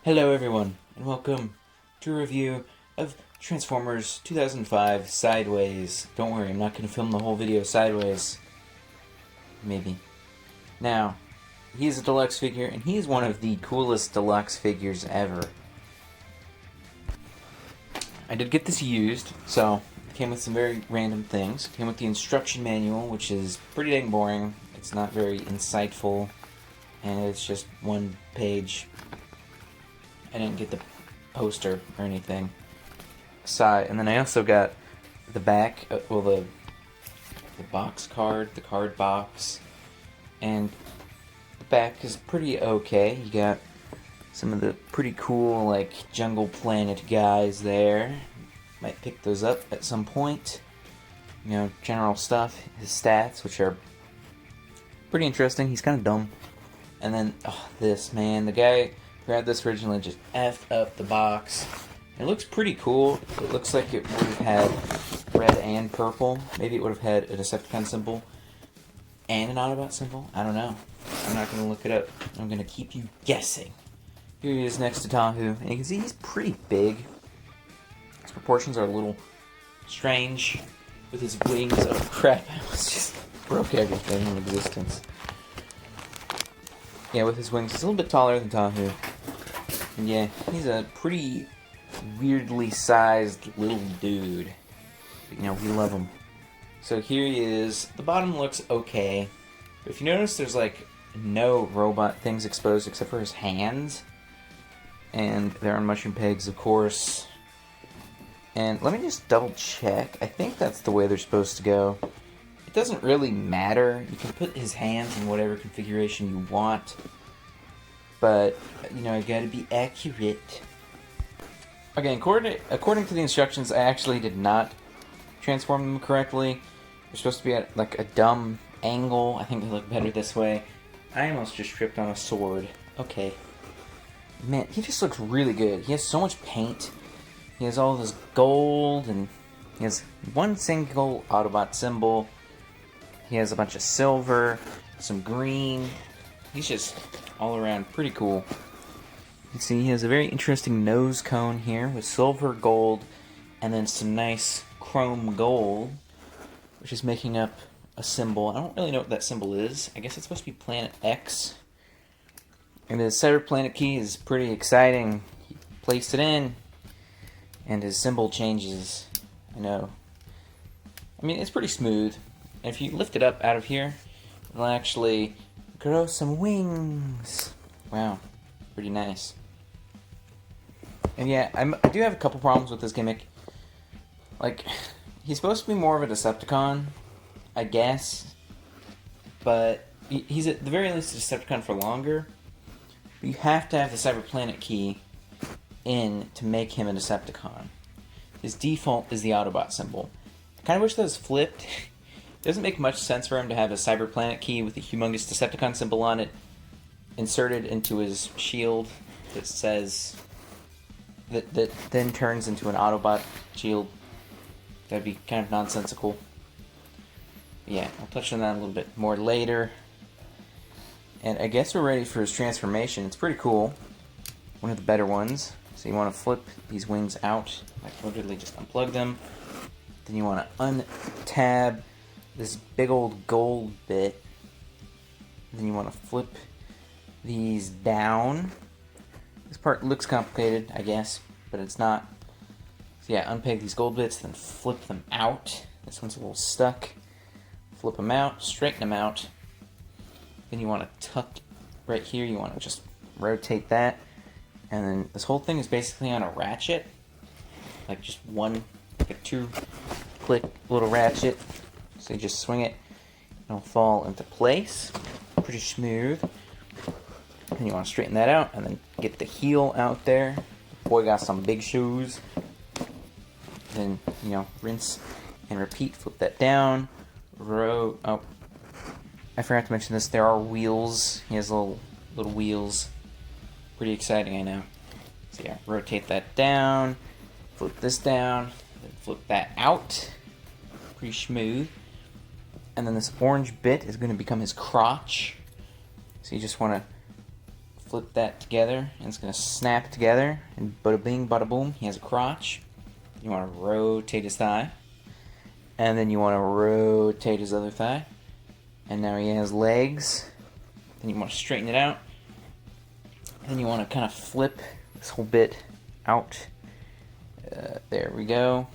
Hello everyone, and welcome to a review of Transformers 2005 Sideways. Don't worry, I'm not going to film the whole video sideways. Maybe. Now, he's a deluxe figure, and he's one of the coolest deluxe figures ever. I did get this used, so it came with some very random things. It came with the instruction manual, which is pretty dang boring. It's not very insightful, and it's just one page. I didn't get the poster or anything. And then I also got the back, the box card, the card box, and the back is pretty okay. You got some of the pretty cool, like, Jungle Planet guys there. Might pick those up at some point. You know, general stuff, his stats, which are pretty interesting. He's kind of dumb. And then, this, man, the guy who had this originally just effed up the box. It looks pretty cool. It looks like it would have had red and purple. Maybe it would have had a Decepticon symbol and an Autobot symbol. I don't know. I'm not going to look it up. I'm going to keep you guessing. Here he is next to Tahu, and you can see he's pretty big. His proportions are a little strange with his wings. Oh crap, I almost just broke everything in existence. Yeah, with his wings, he's a little bit taller than Tahu. And yeah, he's a pretty weirdly sized little dude. But, you know, we love him. So here he is. The bottom looks okay. But if you notice, there's like no robot things exposed except for his hands. And they're on mushroom pegs, of course. And let me just double check. I think that's the way they're supposed to go. It doesn't really matter. You can put his hands in whatever configuration you want. But, you know, I gotta be accurate. Okay, according to the instructions, I actually did not transform them correctly. They're supposed to be at, like, a dumb angle. I think they look better this way. I almost just tripped on a sword. Okay. Man, he just looks really good. He has so much paint. He has all this gold, and he has one single Autobot symbol. He has a bunch of silver, some green. He's just all around pretty cool. You can see he has a very interesting nose cone here with silver, gold, and then some nice chrome gold, which is making up a symbol. I don't really know what that symbol is. I guess it's supposed to be Planet X. And his Cyber Planet key is pretty exciting. He placed it in, and his symbol changes. I know. I mean, it's pretty smooth. And if you lift it up out of here, it'll actually grow some wings. Wow, pretty nice. And yeah, I do have a couple problems with this gimmick. Like, he's supposed to be more of a Decepticon, I guess. But he's at the very least a Decepticon for longer. But you have to have the Cyber Planet key in to make him a Decepticon. His default is the Autobot symbol. I kind of wish that was flipped. It doesn't make much sense for him to have a Cyber Planet key with a humongous Decepticon symbol on it inserted into his shield that says that then turns into an Autobot shield. That'd be kind of nonsensical. But yeah, I'll touch on that a little bit more later. And I guess we're ready for his transformation. It's pretty cool. One of the better ones. So you want to flip these wings out. Like literally just unplug them. Then you want to untab this big old gold bit. Then you want to flip these down. This part looks complicated, I guess, but it's not. So yeah, unpeg these gold bits, then flip them out. This one's a little stuck. Flip them out, straighten them out. Then you want to tuck right here. You want to just rotate that. And then this whole thing is basically on a ratchet. Like just one, like a 2-click little ratchet. So you just swing it, it'll fall into place. Pretty smooth. And you want to straighten that out, and then get the heel out there. Boy got some big shoes. Then, you know, rinse and repeat. Flip that down. Oh, I forgot to mention this. There are wheels. He has little wheels. Pretty exciting, I know. So yeah, rotate that down. Flip this down. Then flip that out. Pretty smooth. And then this orange bit is going to become his crotch. So you just want to flip that together, and it's going to snap together, and bada bing, bada boom, he has a crotch. You want to rotate his thigh, and then you want to rotate his other thigh, and now he has legs. Then you want to straighten it out, and then you want to kind of flip this whole bit out. There we go.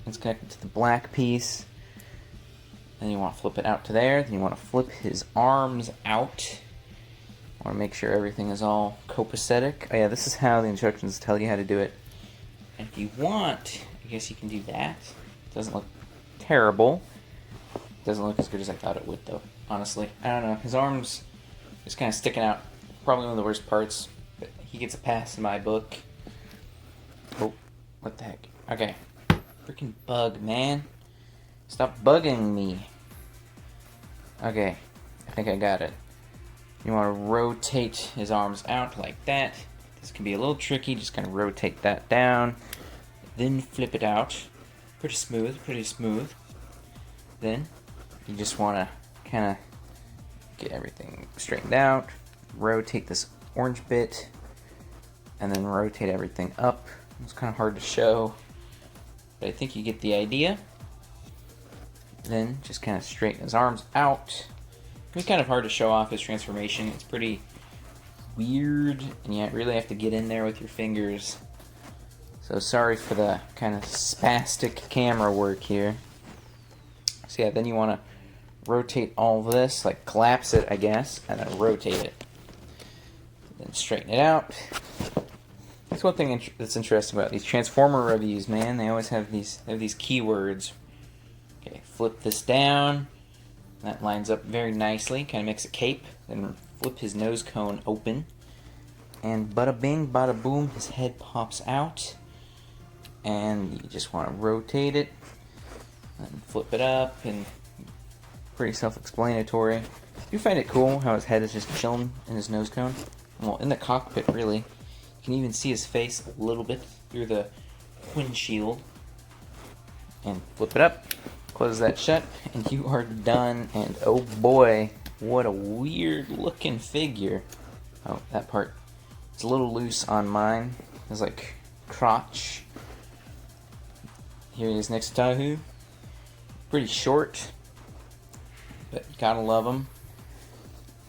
It's connected to the black piece. Then you want to flip it out to there. Then you want to flip his arms out. I want to make sure everything is all copacetic. Oh yeah, this is how the instructions tell you how to do it. And if you want, I guess you can do that. It doesn't look terrible. It doesn't look as good as I thought it would, though. Honestly, I don't know. His arms just kind of sticking out. Probably one of the worst parts. But he gets a pass in my book. Oh, what the heck? Okay. Freaking bug, man. Stop bugging me. Okay, I think I got it. You want to rotate his arms out like that. This can be a little tricky. Just kind of rotate that down. Then flip it out. Pretty smooth, pretty smooth. Then you just want to kind of get everything straightened out. Rotate this orange bit. And then rotate everything up. It's kind of hard to show, but I think you get the idea. Then just kind of straighten his arms out. It's kind of hard to show off his transformation. It's pretty weird, and you really have to get in there with your fingers. So sorry for the kind of spastic camera work here. So yeah, then you want to rotate all this, like collapse it, I guess, and then rotate it. Then straighten it out. That's one thing that's interesting about these Transformer reviews, man. They always have these keywords. Okay, flip this down. That lines up very nicely. Kind of makes a cape. Then flip his nose cone open. And bada bing, bada boom, his head pops out. And you just want to rotate it. And flip it up. And pretty self-explanatory. I do find it cool how his head is just chilling in his nose cone. Well, in the cockpit, really. You can even see his face a little bit through the windshield. And flip it up. Close that shut, and you are done. And oh boy, what a weird looking figure. Oh, that part. It's a little loose on mine. It's like crotch. Here he is next to Tahu. Pretty short, but you gotta love him.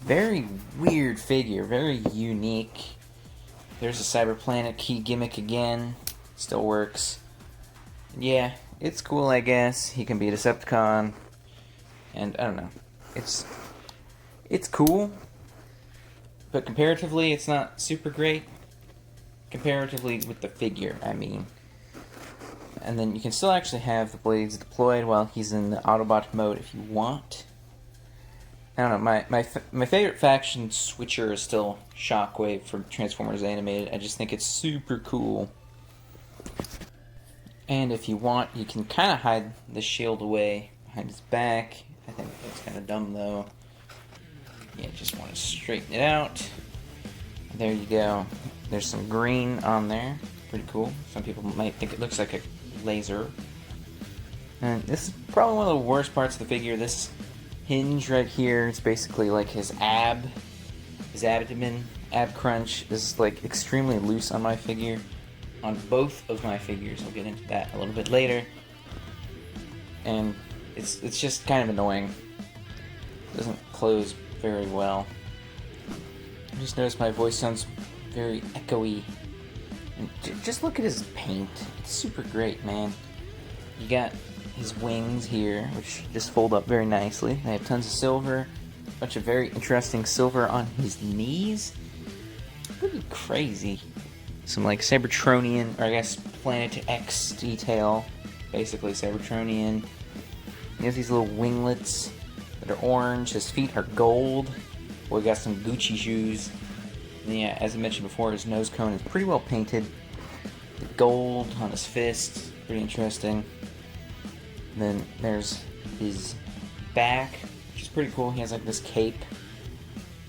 Very weird figure, very unique. There's a Cyberplanet key gimmick again. Still works. Yeah. It's cool, I guess. He can be a Decepticon. And, I don't know. It's cool. But comparatively, it's not super great. Comparatively with the figure, I mean. And then you can still actually have the blades deployed while he's in the Autobot mode if you want. I don't know, my favorite faction switcher is still Shockwave from Transformers Animated. I just think it's super cool. And if you want, you can kind of hide the shield away behind his back. I think that's kind of dumb, though. Yeah, just want to straighten it out. There you go. There's some green on there. Pretty cool. Some people might think it looks like a laser. And this is probably one of the worst parts of the figure. This hinge right here, it's basically like his abdomen, ab crunch is like extremely loose on my figure. On both of my figures. I'll get into that a little bit later. And it's just kind of annoying. It doesn't close very well. I just noticed my voice sounds very echoey. And just look at his paint. It's super great, man. You got his wings here, which just fold up very nicely. They have tons of silver. A bunch of very interesting silver on his knees. Pretty crazy. Some like Cybertronian, or I guess Planet X detail, basically Cybertronian. He has these little winglets that are orange. His feet are gold. We got some Gucci shoes. And yeah, as I mentioned before, his nose cone is pretty well painted. The gold on his fist, pretty interesting. And then there's his back, which is pretty cool. He has like this cape.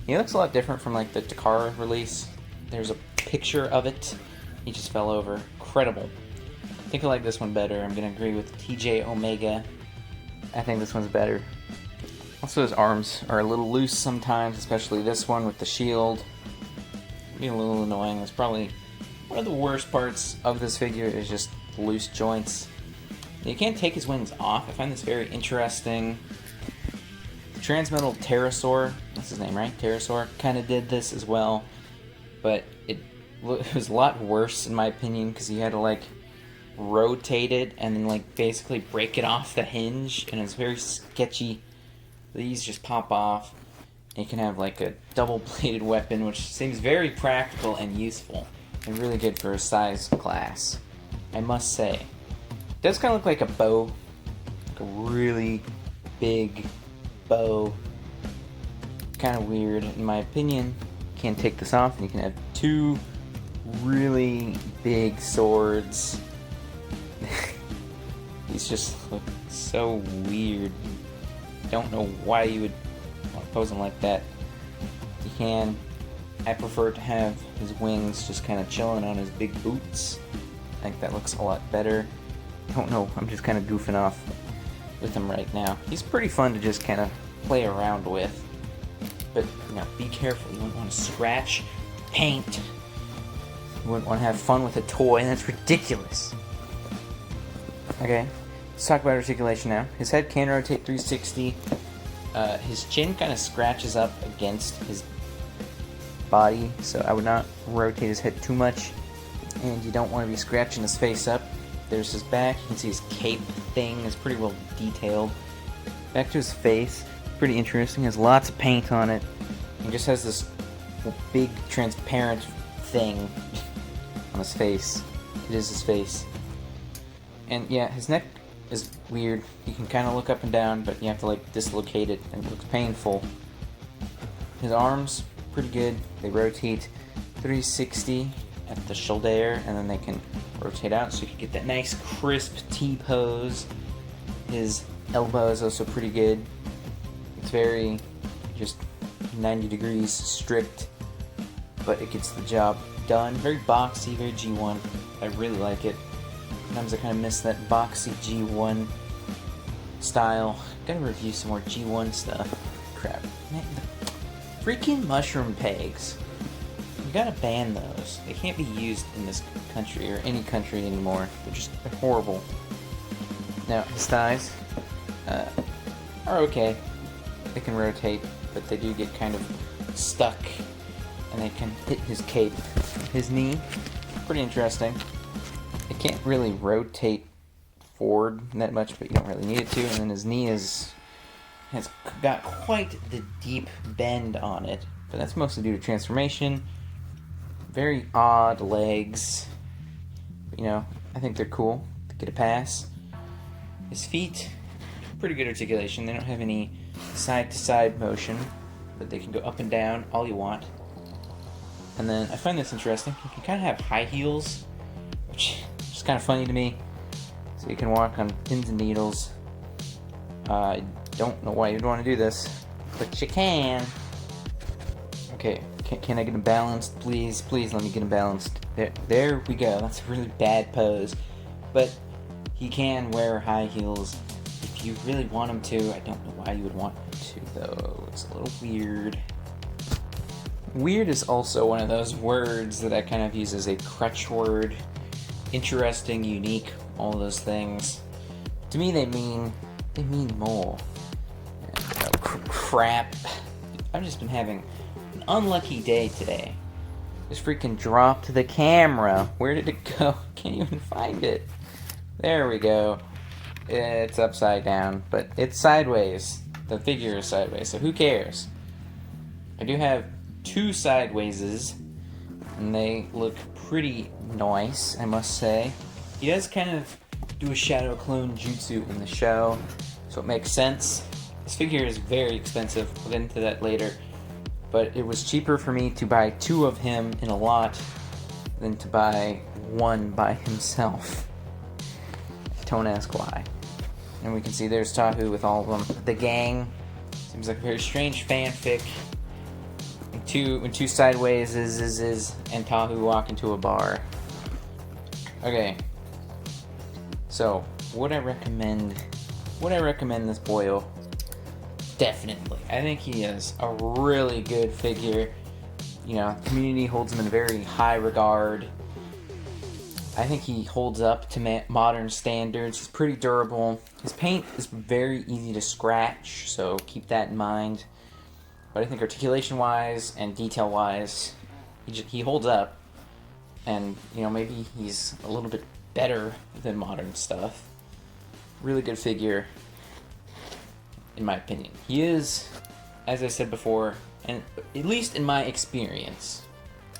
He looks a lot different from like the Takara release. There's a picture of it. He just fell over. Incredible. I think I like this one better. I'm gonna agree with TJ Omega. I think this one's better. Also, his arms are a little loose sometimes, especially this one with the shield. be a little annoying. It's probably one of the worst parts of this figure is just loose joints. You can't take his wings off. I find this very interesting. The Transmetal Pterosaur, that's his name, right? Pterosaur kind of did this as well, but it was a lot worse in my opinion because you had to like rotate it and then like basically break it off the hinge, and it's very sketchy. These just pop off. You can have like a double-bladed weapon, which seems very practical and useful, and really good for a size class, I must say. It does kind of look like a bow, like a really big bow. Kind of weird, in my opinion. You can't take this off, and you can have two really big swords. These just look so weird. Don't know why you would want to pose him like that. You can. I prefer to have his wings just kind of chilling on his big boots. I think that looks a lot better. Don't know, I'm just kind of goofing off with him right now. He's pretty fun to just kind of play around with. But, you know, be careful. You wouldn't want to scratch, paint. You wouldn't want to have fun with a toy, and that's ridiculous. Okay, let's talk about articulation now. His head can rotate 360. His chin kind of scratches up against his body, so I would not rotate his head too much. And you don't want to be scratching his face up. There's his back. You can see his cape thing is pretty well detailed. Back to his face. Pretty interesting. Has lots of paint on it. He just has this big transparent thing on his face. It is his face. And yeah, his neck is weird. You can kind of look up and down, but you have to like dislocate it, and it looks painful. His arms, pretty good. They rotate 360 at the shoulder, and then they can rotate out, so you can get that nice crisp T-pose. His elbow is also pretty good. It's very just 90 degrees strict, but it gets the job done. Very boxy, very G1. I really like it. Sometimes I kind of miss that boxy G1 style. Gotta review some more G1 stuff. Crap. Man, the freaking mushroom pegs. You gotta ban those. They can't be used in this country or any country anymore. They're horrible. Now, his thighs are okay. They can rotate, but they do get kind of stuck, and they can hit his cape. His knee, pretty interesting. It can't really rotate forward that much, but you don't really need it to. And then his knee has got quite the deep bend on it, but that's mostly due to transformation. Very odd legs. But, you know, I think they're cool. They get a pass. His feet, pretty good articulation. They don't have any side-to-side motion, but they can go up and down all you want. And then I find this interesting. You can kind of have high heels, which is kind of funny to me. So you can walk on pins and needles. I don't know why you'd want to do this, but you can. Okay, can I get him balanced? Please, please let me get him balanced. There we go. That's a really bad pose. But he can wear high heels if you really want him to. I don't know why you would want him to, though. It's a little weird. Weird is also one of those words that I kind of use as a crutch word. Interesting, unique, all those things. To me, they mean more. Crap. I've just been having an unlucky day today. Just freaking dropped the camera. Where did it go? Can't even find it. There we go. It's upside down, but it's sideways. The figure is sideways, so who cares? I do have two sidewayses, and they look pretty nice, I must say. He does kind of do a shadow clone jutsu in the show, so it makes sense. This figure is very expensive. We'll get into that later. But it was cheaper for me to buy two of him in a lot than to buy one by himself. Don't ask why. And we can see there's Tahu with all of them. The gang. Seems like a very strange fanfic. When two sideways and Tahu walk into a bar. Okay. So, would I recommend this boyo? Definitely. I think he is a really good figure. you know, the community holds him in very high regard. I think he holds up to modern standards. He's pretty durable. His paint is very easy to scratch, so keep that in mind. But I think articulation-wise and detail-wise, he holds up. And, you know, maybe he's a little bit better than modern stuff. Really good figure, in my opinion. He is, as I said before, and at least in my experience,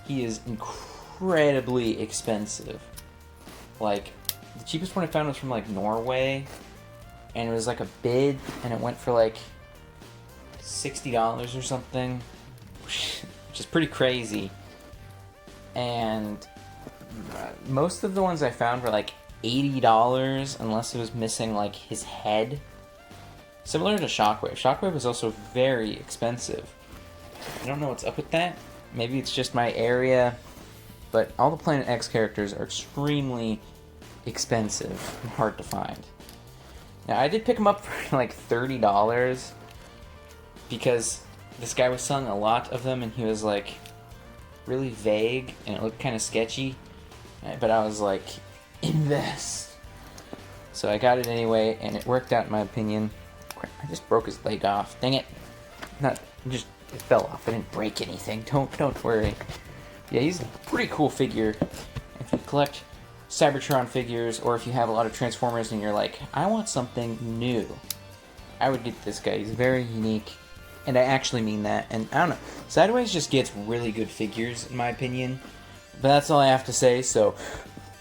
he is incredibly expensive. Like, the cheapest one I found was from, like, Norway, and it was, like, a bid, and it went for, like, $60 or something, which is pretty crazy. And most of the ones I found were, like, $80, unless it was missing, like, his head. Similar to Shockwave. Shockwave was also very expensive. I don't know what's up with that. Maybe it's just my area, but all the Planet X characters are extremely expensive and hard to find. Now, I did pick them up for like $30 because this guy was selling a lot of them and he was like really vague and it looked kind of sketchy, but I was like, invest. So I got it anyway and it worked out in my opinion. I just broke his leg off. Dang it. It fell off. I didn't break anything. Don't worry. Yeah, he's a pretty cool figure. If you collect Cybertron figures, or if you have a lot of Transformers and you're like, I want something new, I would get this guy. He's very unique. And I actually mean that. And I don't know. Sideways just gets really good figures, in my opinion. But that's all I have to say, so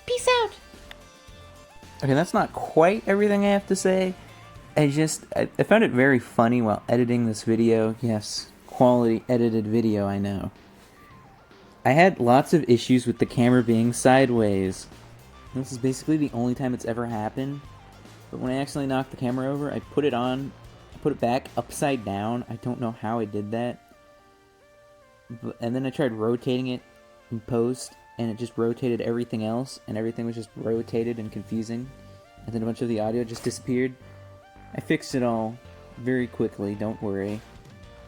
peace out! Okay, that's not quite everything I have to say. I found it very funny while editing this video. Yes, quality edited video, I know. I had lots of issues with the camera being sideways. This is basically the only time it's ever happened. But when I accidentally knocked the camera over, I put it back upside down. I don't know how I did that. And then I tried rotating it in post, and it just rotated everything else, and everything was just rotated and confusing. And then a bunch of the audio just disappeared. I fixed it all very quickly, don't worry.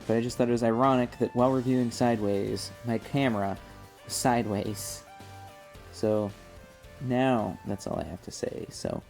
But I just thought it was ironic that while reviewing Sideways, my camera was sideways. So, now that's all I have to say. So,